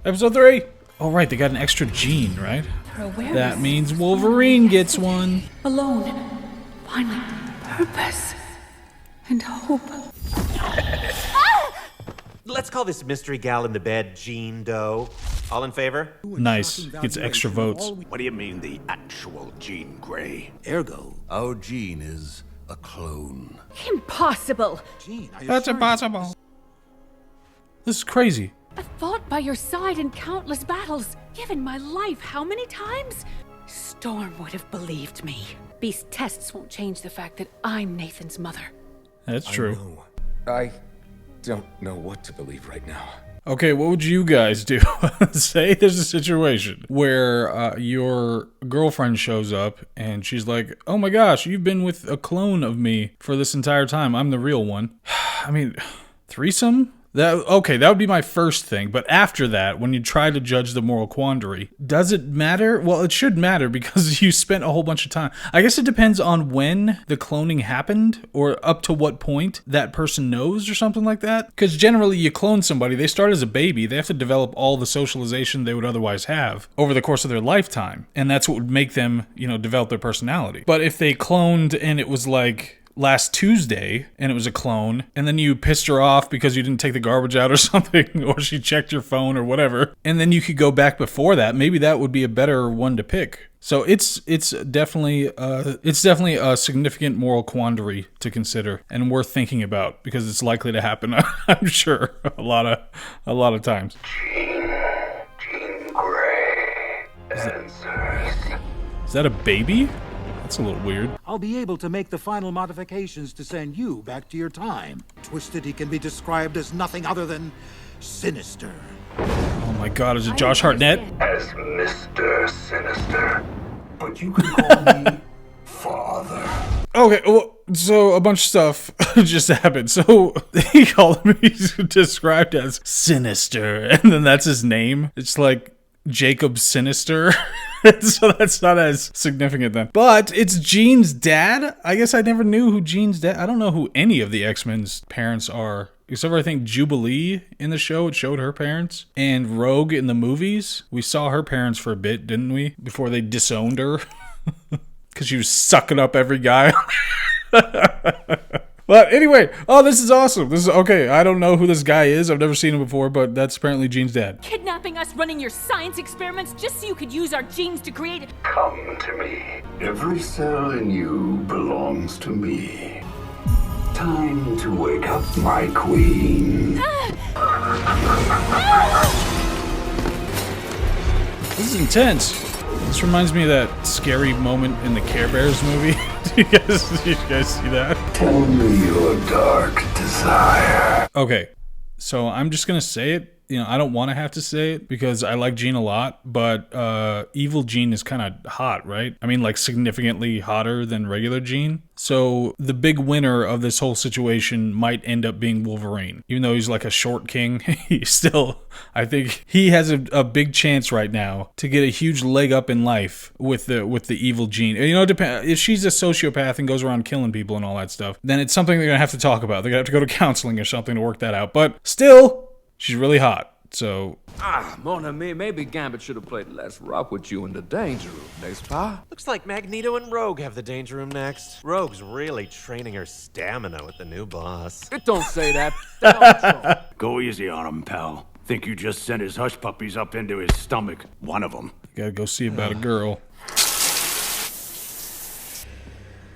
Episode 3! Oh right, they got an extra gene, right? That means Wolverine gets one. Alone. Finally, purpose and hope. Let's call this mystery gal in the bed Jean Doe. All in favor? Nice. Gets extra votes. What do you mean, the actual Jean Grey? Ergo, our Jean is a clone. Impossible! That's impossible. This is crazy. I've fought by your side in countless battles, given my life how many times? Storm would have believed me. These tests won't change the fact that I'm Nathan's mother. That's true. I don't know what to believe right now. Okay, what would you guys do? Say there's a situation where your girlfriend shows up and she's like, oh my gosh, you've been with a clone of me for this entire time. I'm the real one. I mean, threesome? That would be my first thing. But after that, when you try to judge the moral quandary, does it matter? Well, it should matter because you spent a whole bunch of time. I guess it depends on when the cloning happened or up to what point that person knows or something like that. Because generally you clone somebody, they start as a baby. They have to develop all the socialization they would otherwise have over the course of their lifetime. And that's what would make them, develop their personality. But if they cloned and it was like last Tuesday and it was a clone and then you pissed her off because you didn't take the garbage out or something, or she checked your phone or whatever, and then you could go back before that, maybe that would be a better one to pick. So it's definitely a significant moral quandary to consider and worth thinking about because it's likely to happen. I'm sure a lot of times. Jean Grey. Is that a baby? That's a little weird. I'll be able to make the final modifications to send you back to your time. Twisted, he can be described as nothing other than sinister. Oh my god, is it Josh Hartnett? As Mr. Sinister. But you can call me Father. Okay, well, so a bunch of stuff just happened. So he called me described as Sinister, and then that's his name. It's like Jacob Sinister. So that's not as significant then. But it's Jean's dad? I guess I never knew who Jean's dad... I don't know who any of the X-Men's parents are. Except for, I think, Jubilee in the show. It showed her parents. And Rogue in the movies. We saw her parents for a bit, didn't we? Before they disowned her. Because she was sucking up every guy. But anyway, this is awesome. This is okay. I don't know who this guy is. I've never seen him before, but that's apparently Jean's dad. Kidnapping us, running your science experiments just so you could use our genes to create... Come to me. Every cell in you belongs to me. Time to wake up, my queen. This is intense. This reminds me of that scary moment in the Care Bears movie. Do you guys see that? Tell me your dark desire. Okay, so I'm just gonna say it. I don't want to have to say it because I like Jean a lot, but evil Jean is kind of hot, right? I mean, like significantly hotter than regular Jean. So the big winner of this whole situation might end up being Wolverine. Even though he's like a short king, I think he has a big chance right now to get a huge leg up in life with the evil Jean. If she's a sociopath and goes around killing people and all that stuff, then it's something they're gonna have to talk about. They're gonna have to go to counseling or something to work that out. But still, she's really hot. So... Mon ami, maybe Gambit should have played less rough with you in the Danger Room, n'est-ce pas? Looks like Magneto and Rogue have the Danger Room next. Rogue's really training her stamina with the new boss. It don't say that. Go easy on him, pal. Think you just sent his hush puppies up into his stomach. One of them. Gotta go see about a girl.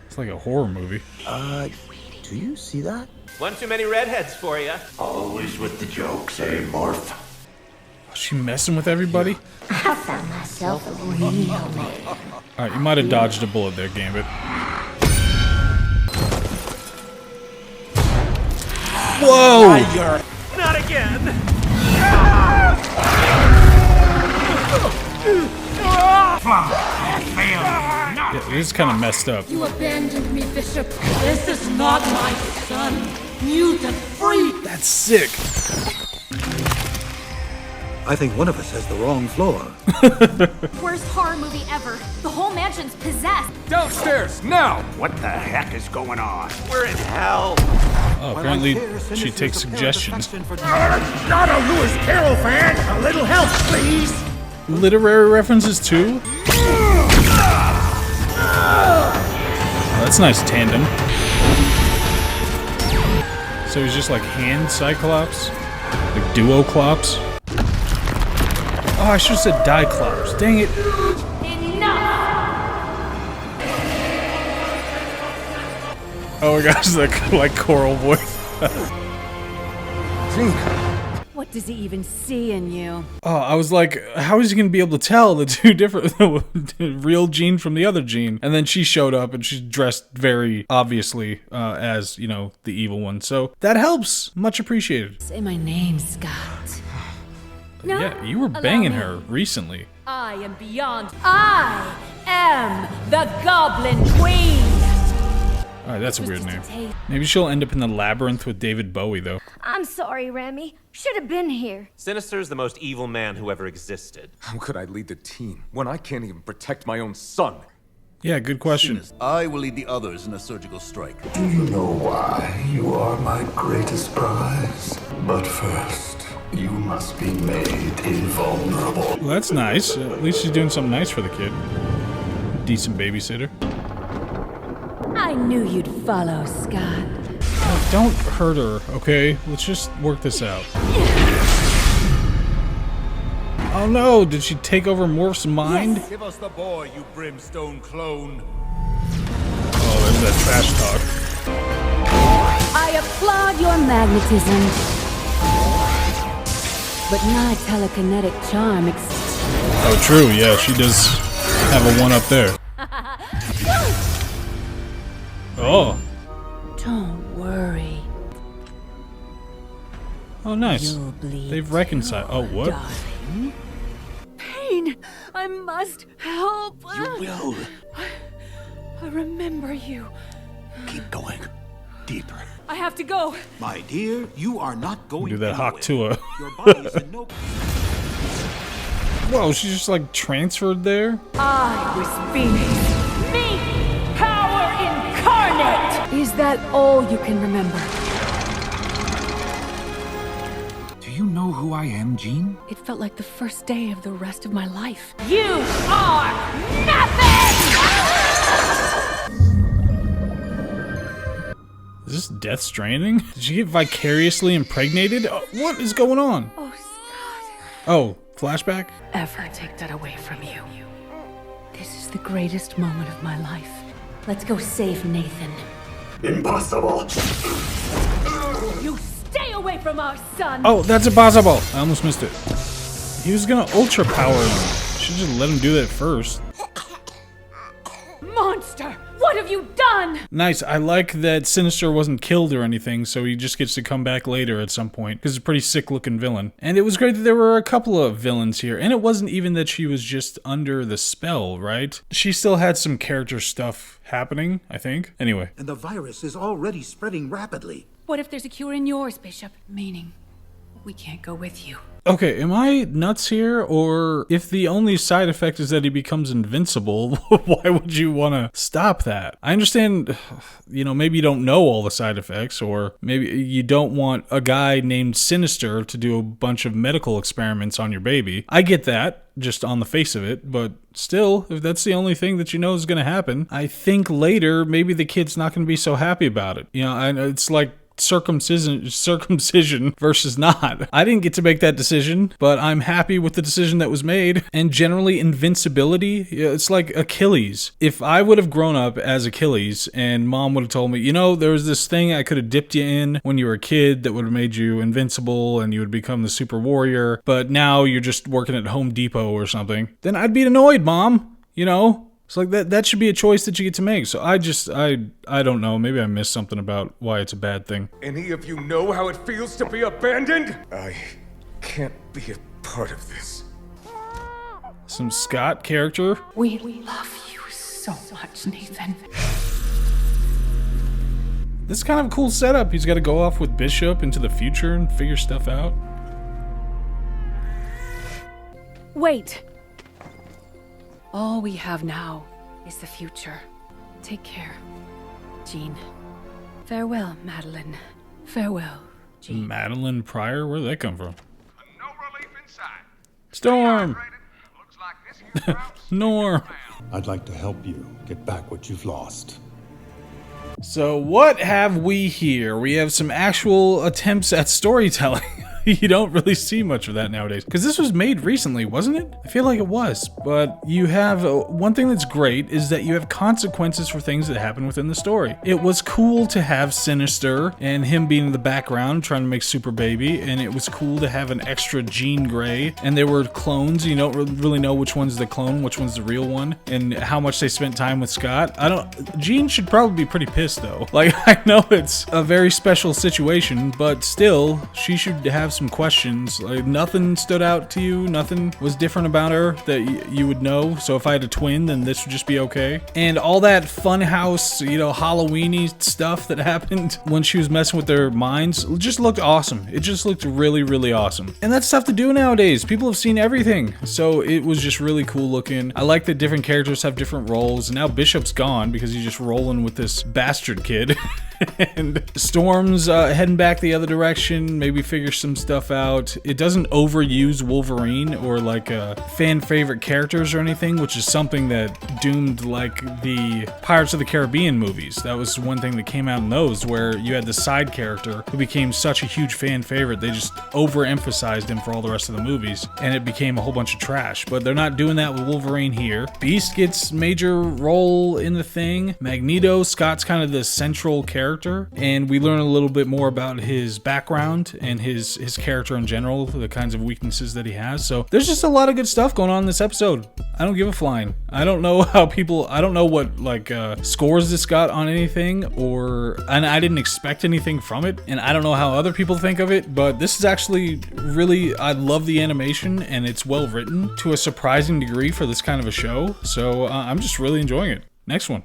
It's like a horror movie. Do you see that? One too many redheads for you. Always with the jokes, eh, Morph? Is she messing with everybody? I found myself a real man. Alright, you might have dodged a bullet there, Gambit. Whoa! Not again! Yeah, this is kind of messed up. You abandoned me, Bishop. This is not my son. Mutant freak. That's sick. I think one of us has the wrong floor. Worst horror movie ever. The whole mansion's possessed. Downstairs, now! What the heck is going on? We're in hell. Oh, apparently she takes suggestions. Not a Lewis Carroll fan. A little help. Literary references too? Oh, that's nice tandem. So he's just like hand Cyclops? Like duoclops? Oh, I should have said Diclops. Dang it. Oh my gosh, like choral voice. What does he even see in you? Oh, I was like, how is he gonna be able to tell the two different, the real Jean from the other Jean? And then she showed up and she's dressed very obviously as, you know, the evil one. So that helps. Much appreciated. Say my name, Scott. No, yeah, you were banging her recently. I am beyond. I am the Goblin Queen. Alright, that's a weird name. Maybe she'll end up in the labyrinth with David Bowie, though. I'm sorry, Remy. Should have been here. Sinister's the most evil man who ever existed. How could I lead the team when I can't even protect my own son? Yeah, good question. I will lead the others in a surgical strike. Do you know why you are my greatest prize? But first, you must be made invulnerable. Well, that's nice. At least she's doing something nice for the kid. Decent babysitter. I knew you'd follow, Scott. Don't hurt her, okay? Let's just work this out. Oh no, did she take over Morph's mind? Yes. Give us the boy, you brimstone clone. Oh, there's that trash talk. I applaud your magnetism. But my telekinetic charm Oh, true, yeah, she does have a one up there. Oh. Don't worry. Oh, nice. You'll bleed. They've reconciled. Oh, what? Darling. Pain! I must help! You will. I remember you. Keep going. Deeper. I have to go. My dear, you are not going Do that anywhere. Hawk Tua. Your body's in no... Whoa, she's just like transferred there? I was Phoenix. Me! Power incarnate! Is that all you can remember? Do you know who I am, Jean? It felt like the first day of the rest of my life. You are nothing! Is this Death Stranding? Did she get vicariously impregnated? Oh, what is going on? Oh, Scott. Oh, flashback? Ever take that away from you. This is the greatest moment of my life. Let's go save Nathan. Impossible. You stay away from our son! Oh, that's impossible! I almost missed it. He was gonna ultra power him. Should just let him do that first. Monster! What have you done? Nice. I like that Sinister wasn't killed or anything, so he just gets to come back later at some point, because he's a pretty sick-looking villain. And it was great that there were a couple of villains here, and it wasn't even that she was just under the spell, right? She still had some character stuff happening, I think. Anyway. And the virus is already spreading rapidly. What if there's a cure in yours, Bishop? Meaning, we can't go with you. Okay, am I nuts here? Or if the only side effect is that he becomes invincible, why would you want to stop that? I understand, you know, maybe you don't know all the side effects, or maybe you don't want a guy named Sinister to do a bunch of medical experiments on your baby. I get that, just on the face of it, but still, if that's the only thing that you know is going to happen, I think later maybe the kid's not going to be so happy about it. You know, and it's like circumcision versus not. I didn't get to make that decision, but I'm happy with the decision that was made. And generally, invincibility, it's like Achilles. If I would have grown up as Achilles and mom would have told me, you know, there was this thing I could have dipped you in when you were a kid that would have made you invincible and you would become the super warrior, but now you're just working at Home Depot or something, then I'd be annoyed, Mom. You know? It's like that should be a choice that you get to make. So I don't know. Maybe I missed something about why it's a bad thing. Any of you know how it feels to be abandoned? I can't be a part of this. Some Scott character. We love you so much, Nathan. This is kind of a cool setup. He's got to go off with Bishop into the future and figure stuff out. Wait. All we have now is the future. Take care, Jean. Farewell, Madeline. Farewell, Jean. Madeline Pryor? Where did that come from? No relief in sight. Storm! Norm! I'd like to help you get back what you've lost. So what have we here? We have some actual attempts at storytelling. You don't really see much of that nowadays. Because this was made recently, wasn't it? I feel like it was. But you have, one thing that's great is that you have consequences for things that happen within the story. It was cool to have Sinister and him being in the background trying to make Super Baby. And it was cool to have an extra Jean Grey. And they were clones. You don't really know which one's the clone, which one's the real one. And how much they spent time with Scott. Jean should probably be pretty pissed though. Like, I know it's a very special situation, but still, she should have some questions. Like, nothing stood out to you, nothing was different about her that you would know. So if I had a twin, then this would just be okay. And all that funhouse, Halloween-y stuff that happened when she was messing with their minds just looked awesome. It just looked really, really awesome. And that's tough to do nowadays. People have seen everything. So it was just really cool looking. I like that different characters have different roles. And now Bishop's gone because he's just rolling with this bastard kid. And Storm's heading back the other direction, maybe figure some stuff out. It doesn't overuse Wolverine or like fan favorite characters or anything, which is something that doomed like the Pirates of the Caribbean movies. That was one thing that came out in those, where you had the side character who became such a huge fan favorite. They just overemphasized him for all the rest of the movies, and it became a whole bunch of trash. But they're not doing that with Wolverine here. Beast gets major role in the thing. Magneto, Scott's kind of the central character, and we learn a little bit more about his background and his character in general, the kinds of weaknesses that he has. So there's just a lot of good stuff going on in this episode. I don't give a flying. I don't know I don't know what scores this got on anything, and I didn't expect anything from it, and I don't know how other people think of it, but this is actually really, I love the animation, and it's well written to a surprising degree for this kind of a show. So I'm just really enjoying it. Next one.